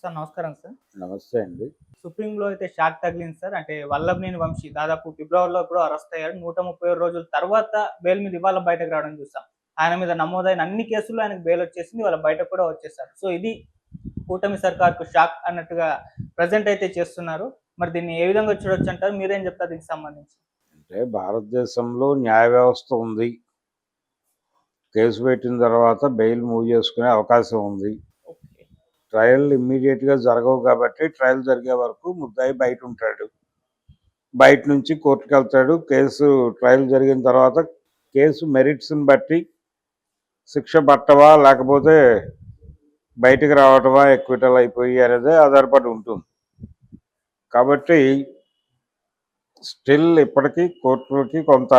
Sir నమస్కారం sir. నమస్తే అండి. సుప్రీంలో అయితే షాక్ తగిలింది సార్. అంటే వల్లభనేని వంశీ దాదాపు ఫిబ్రవరిలో ఎప్పుడో అరెస్ట్ అయ్యాడు. 137 రోజుల తర్వాత బెయిల్ మీద ఇవాళ బయటకు రావడం చూసాం. ఆయన మీద నమోదైన అన్ని కేసుల్లో ఆయనకు బెయిల్ వచ్చేసింది. ఇవాళ బయటకు కూడా వచ్చేసారు. సో ఇది కూటమి సర్కార్‌కు షాక్ అన్నట్టుగా ప్రెజెంట్ అయితే చేస్తున్నారు. మరి దీన్ని ఏ విధంగా చూడొచ్చంటారు? మీరేం చెప్తారు దీనికి సంబంధించి? అంటే భారతదేశంలో న్యాయ వ్యవస్థ ఉంది. కేసు పెట్టిన తర్వాత బెయిల్ మూవ్ చేసుకునే అవకాశం ఉంది. ఓకే. ట్రయల్ ఇమ్మీడియేట్‌గా జరగవు కాబట్టి ట్రయల్ జరిగే వరకు ముద్దాయి బయటుంటాడు. బయట నుంచి కోర్టుకెళ్తాడు. కేసు ట్రయల్ జరిగిన తర్వాత కేసు మెరిట్స్‌ని బట్టి శిక్ష పట్టవా లేకపోతే బయటికి రావటమా ఎక్విటల్ అయిపోయి అనేది ఆధారపడి ఉంటుంది. కాబట్టి స్టిల్ ఇప్పటికీ కోర్టులకి కొంత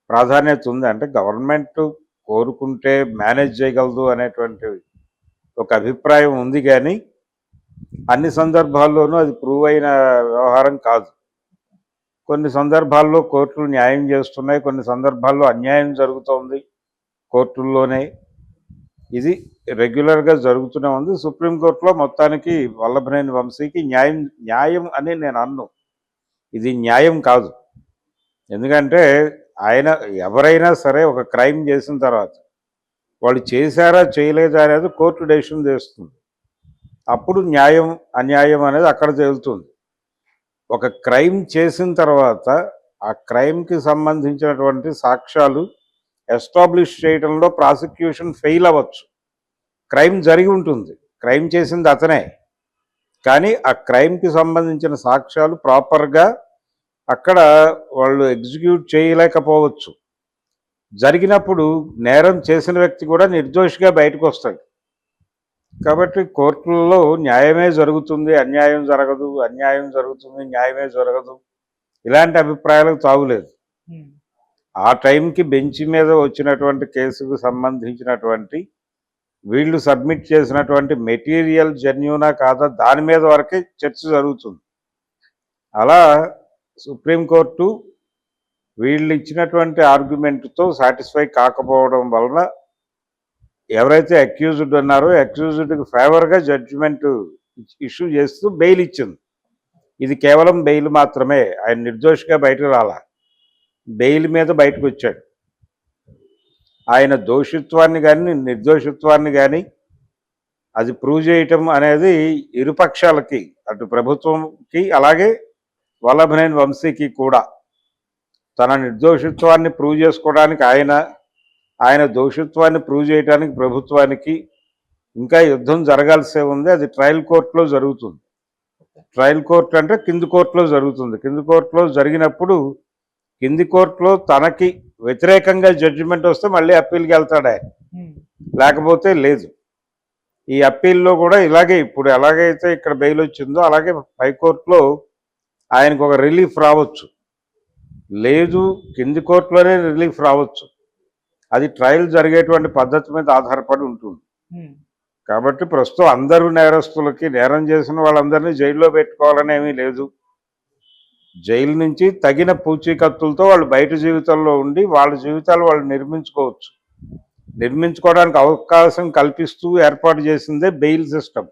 ప్రాధాన్యత ఉంది. అంటే గవర్నమెంట్ కోరుకుంటే మేనేజ్ చేయగలదు అనేటువంటి ఒక అభిప్రాయం ఉంది, కానీ అన్ని సందర్భాల్లోనూ అది ప్రూవ్ అయిన వ్యవహారం కాదు. కొన్ని సందర్భాల్లో కోర్టులు న్యాయం చేస్తున్నాయి, కొన్ని సందర్భాల్లో అన్యాయం జరుగుతోంది కోర్టుల్లోనే. ఇది రెగ్యులర్గా జరుగుతూనే ఉంది. సుప్రీంకోర్టులో మొత్తానికి వల్లభనేని వంశీకి న్యాయం అని నేను అన్ను. ఇది న్యాయం కాదు. ఎందుకంటే ఆయన ఎవరైనా సరే ఒక క్రైమ్ చేసిన తర్వాత వాళ్ళు చేశారా చేయలేదా అనేది కోర్టు డెసిషన్ చేస్తుంది. అప్పుడు న్యాయం అన్యాయం అనేది అక్కడ తేలుతుంది. ఒక క్రైమ్ చేసిన తర్వాత ఆ క్రైమ్కి సంబంధించినటువంటి సాక్ష్యాలు ఎస్టాబ్లిష్ చేయడంలో ప్రాసిక్యూషన్ ఫెయిల్ అవ్వచ్చు. క్రైమ్ జరిగి ఉంటుంది, క్రైమ్ చేసింది అతనే, కానీ ఆ క్రైమ్కి సంబంధించిన సాక్ష్యాలు ప్రాపర్గా అక్కడ వాళ్ళు ఎగ్జిక్యూట్ చేయలేకపోవచ్చు. జరిగినప్పుడు నేరం చేసిన వ్యక్తి కూడా నిర్దోషిగా బయటకు వస్తాడు. కాబట్టి కోర్టులలో న్యాయమే జరుగుతుంది, అన్యాయం జరగదు, అన్యాయం జరుగుతుంది, న్యాయమే జరగదు, ఇలాంటి అభిప్రాయాలకు తావులేదు. ఆ టైంకి బెంచ్ మీద వచ్చినటువంటి కేసుకు సంబంధించినటువంటి వీళ్ళు సబ్మిట్ చేసినటువంటి మెటీరియల్ జెన్యూనా కాదా దాని మీద వరకే చర్చ జరుగుతుంది. అలా సుప్రీంకోర్టు వీళ్ళు ఇచ్చినటువంటి ఆర్గ్యుమెంట్తో సాటిస్ఫై కాకపోవడం వలన ఎవరైతే అక్యూజ్డ్ ఉన్నారో అక్యూజ్డ్కి ఫేవర్గా జడ్జిమెంట్ ఇష్యూ చేస్తూ బెయిల్ ఇచ్చింది. ఇది కేవలం బెయిల్ మాత్రమే, ఆయన నిర్దోషిగా బయటకు రాలా, బెయిల్ మీద బయటకు వచ్చాడు. ఆయన దోషిత్వాన్ని కానీ నిర్దోషిత్వాన్ని కానీ అది ప్రూవ్ చేయటం అనేది ఇరుపక్షాలకి, అటు ప్రభుత్వంకి అలాగే వల్లభనేని వంశీకి కూడా తన నిర్దోషిత్వాన్ని ప్రూవ్ చేసుకోవడానికి ఆయన దోషిత్వాన్ని ప్రూవ్ చేయడానికి ప్రభుత్వానికి ఇంకా యుద్ధం జరగాల్సి ఉంది. అది ట్రయల్ కోర్టులో జరుగుతుంది. ట్రయల్ కోర్టు అంటే కింది కోర్టులో జరుగుతుంది. కింది కోర్టులో జరిగినప్పుడు కింది కోర్టులో తనకి వ్యతిరేకంగా జడ్జిమెంట్ వస్తే మళ్ళీ అప్పీల్కి వెళ్తాడు ఆయన, లేకపోతే లేదు. ఈ అప్పీల్లో కూడా ఇలాగే ఇప్పుడు ఎలాగైతే ఇక్కడ బెయిల్ వచ్చిందో అలాగే హైకోర్టులో ఆయనకు ఒక రిలీఫ్ రావచ్చు, లేదు కింది కోర్టులోనే రిలీఫ్ రావచ్చు. అది ట్రయల్ జరిగేటువంటి పద్ధతి మీద ఆధారపడి ఉంటుంది. కాబట్టి ప్రస్తుతం అందరూ నేరస్తులకి, నేరం చేసిన వాళ్ళందరినీ జైల్లో పెట్టుకోవాలని ఏమీ లేదు. జైలు నుంచి తగిన పూచీకత్తులతో వాళ్ళు బయట జీవితంలో ఉండి వాళ్ళ జీవితాలు వాళ్ళు నిర్మించుకోవడానికి అవకాశం కల్పిస్తూ ఏర్పాటు చేసిందే బెయిల్ సిస్టమ్.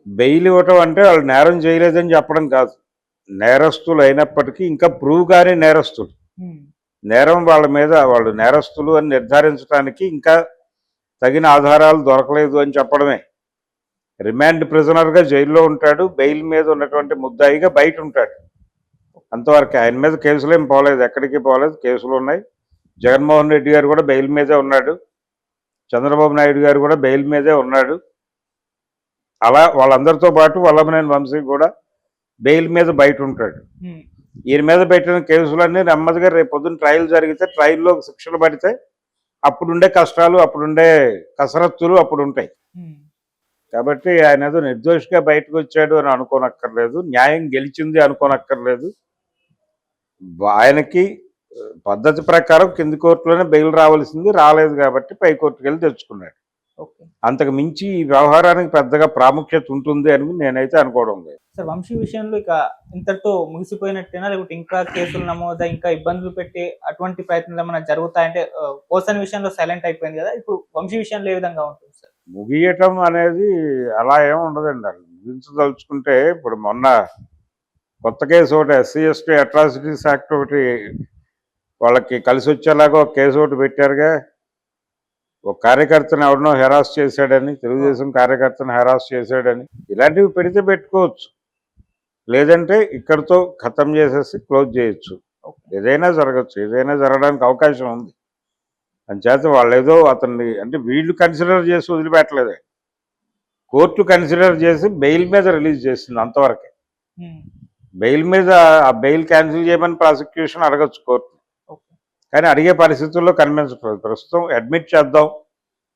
బెయిల్ ఇవ్వటం అంటే వాళ్ళు నేరం చేయలేదని చెప్పడం కాదు. నేరస్తులు అయినప్పటికీ ఇంకా ప్రూవ్ కానీ నేరస్తులు, నేరం వాళ్ళ మీద వాళ్ళు నేరస్తులు అని నిర్ధారించడానికి ఇంకా తగిన ఆధారాలు దొరకలేదు అని చెప్పడమే. రిమాండ్ ప్రిజనర్గా జైల్లో ఉంటాడు, బెయిల్ మీద ఉన్నటువంటి ముద్దాయిగా బయట ఉంటాడు. అంతవరకు ఆయన మీద కేసులు ఏం పోలేదు, ఎక్కడికి పోలేదు, కేసులు ఉన్నాయి. జగన్మోహన్ రెడ్డి గారు కూడా బెయిల్ మీదే ఉన్నాడు, చంద్రబాబు నాయుడు గారు కూడా బెయిల్ మీదే ఉన్నాడు. అలా వాళ్ళందరితో పాటు వల్లభనేని వంశీ కూడా బెయిల్ మీద బయట ఉంటాడు. ఈయన మీద పెట్టిన కేసులన్నీ నెమ్మదిగా రేపు పొద్దున్న ట్రయల్ జరిగితే ట్రయల్లో శిక్షలు పడితే అప్పుడుండే కష్టాలు, అప్పుడుండే కసరత్తులు అప్పుడు ఉంటాయి. కాబట్టి ఆయన ఏదో నిర్దోషిగా బయటకు వచ్చాడు అని అనుకోనక్కర్లేదు, న్యాయం గెలిచింది అనుకోనక్కర్లేదు. ఆయనకి పద్ధతి ప్రకారం కింది కోర్టులోనే బెయిల్ రావాల్సింది, రాలేదు కాబట్టి పై కోర్టుకు వెళ్ళి తెచ్చుకున్నాడు. అంతకు మించి ఈ వ్యవహారానికి పెద్దగా ప్రాముఖ్యత ఉంటుంది అని నేనైతే అనుకోవడం లేదు. సార్ వంశీ విషయంలో ఇక ఇంతటితో ముగిసిపోయినట్టేనా, లేకపోతే ఇంకా కేసులు నమోదా, ఇంకా ఇబ్బందులు పెట్టే అటువంటి ప్రయత్నాలు ఏమైనా జరుగుతాయంటే పోసన్ విషయంలో సైలెంట్ అయిపోయింది కదా, ఇప్పుడు వంశీ విషయంలో ఏ విధంగా ఉంటుంది సార్? ముగియటం అనేది అలా ఏమి ఉండదండి. అది ముగించదలుచుకుంటే ఇప్పుడు మొన్న కొత్త కేసు ఒకటి ఎస్సీ ఎస్టీ అట్రాసిటీస్ యాక్ట్ ఒకటి వాళ్ళకి కలిసి వచ్చేలాగా ఒక కేసు ఒకటి పెట్టారుగా. ఒక కార్యకర్తను ఎవరినో హెరాస్ చేశాడని, తెలుగుదేశం కార్యకర్తను హెరాస్ చేశాడని, ఇలాంటివి పెడితే పెట్టుకోవచ్చు. లేదంటే ఇక్కడితో ఖతం చేసేసి క్లోజ్ చేయొచ్చు. ఏదైనా జరగచ్చు, ఏదైనా జరగడానికి అవకాశం ఉంది. అంచేత వాళ్ళు ఏదో అతన్ని అంటే వీళ్ళు కన్సిడర్ చేసి వదిలిపెట్టలేదే, కోర్టు కన్సిడర్ చేసి బెయిల్ మీద రిలీజ్ చేసింది అంతవరకే. బెయిల్ మీద ఆ బెయిల్ క్యాన్సిల్ చేయమని ప్రాసిక్యూషన్ అడగచ్చు కోర్టు, కానీ అడిగే పరిస్థితుల్లో కనిపించట్లేదు. ప్రస్తుతం అడ్మిట్ చేద్దాం